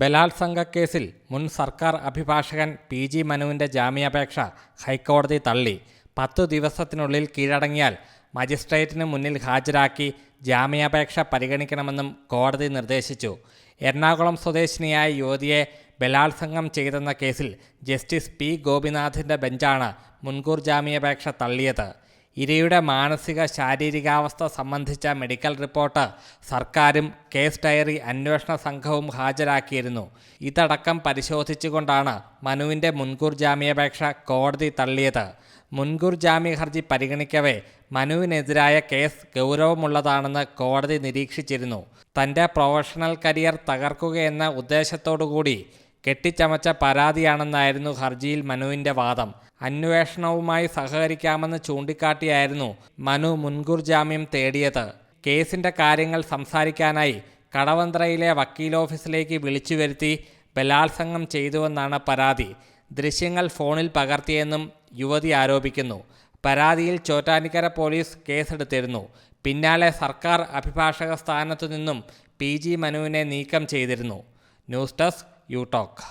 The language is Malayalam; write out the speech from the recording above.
ബലാത്സംഗ കേസിൽ മുൻ സർക്കാർ അഭിഭാഷകൻ പി.ജി. മനുവിൻ്റെ ജാമ്യാപേക്ഷ ഹൈക്കോടതി തള്ളി. 10 ദിവസത്തിനുള്ളിൽ കീഴടങ്ങിയാൽ മജിസ്ട്രേറ്റിന് മുന്നിൽ ഹാജരാക്കി ജാമ്യാപേക്ഷ പരിഗണിക്കണമെന്നും കോടതി നിർദ്ദേശിച്ചു. എറണാകുളം സ്വദേശിനിയായ യുവതിയെ ബലാത്സംഗം ചെയ്തെന്ന കേസിൽ ജസ്റ്റിസ് പി. ഗോപിനാഥിൻ്റെ ബെഞ്ചാണ് മുൻകൂർ ജാമ്യാപേക്ഷ തള്ളിയത്. ഇരയുടെ മാനസിക ശാരീരികാവസ്ഥ സംബന്ധിച്ച മെഡിക്കൽ റിപ്പോർട്ട് സർക്കാരും കേസ് ഡയറി അന്വേഷണ സംഘവും ഹാജരാക്കിയിരുന്നു. ഇതടക്കം പരിശോധിച്ചുകൊണ്ടാണ് മനുവിൻ്റെ മുൻകൂർ ജാമ്യാപേക്ഷ കോടതി തള്ളിയത്. മുൻകൂർ ജാമ്യ ഹർജി പരിഗണിക്കവേ മനുവിനെതിരായ കേസ് ഗൗരവമുള്ളതാണെന്ന് കോടതി നിരീക്ഷിച്ചിരുന്നു. തൻ്റെ പ്രൊഫഷണൽ കരിയർ തകർക്കുകയെന്ന ഉദ്ദേശത്തോടുകൂടി കെട്ടിച്ചമച്ച പരാതിയാണെന്നായിരുന്നു ഹർജിയിൽ മനുവിൻ്റെ വാദം. അന്വേഷണവുമായി സഹകരിക്കാമെന്ന് ചൂണ്ടിക്കാട്ടിയായിരുന്നു മനു മുൻകൂർ ജാമ്യം തേടിയത്. കേസിൻ്റെ കാര്യങ്ങൾ സംസാരിക്കാനായി കടവന്ത്രയിലെ വക്കീലോഫീസിലേക്ക് വിളിച്ചു വരുത്തി ബലാത്സംഗം ചെയ്തുവെന്നാണ് പരാതി. ദൃശ്യങ്ങൾ ഫോണിൽ പകർത്തിയെന്നും യുവതി ആരോപിക്കുന്നു. പരാതിയിൽ ചോറ്റാനിക്കര പോലീസ് കേസെടുത്തിരുന്നു. പിന്നാലെ സർക്കാർ അഭിഭാഷക സ്ഥാനത്തു നിന്നും പി.ജി. മനുവിനെ നീക്കം ചെയ്തിരുന്നു. News desk you talk.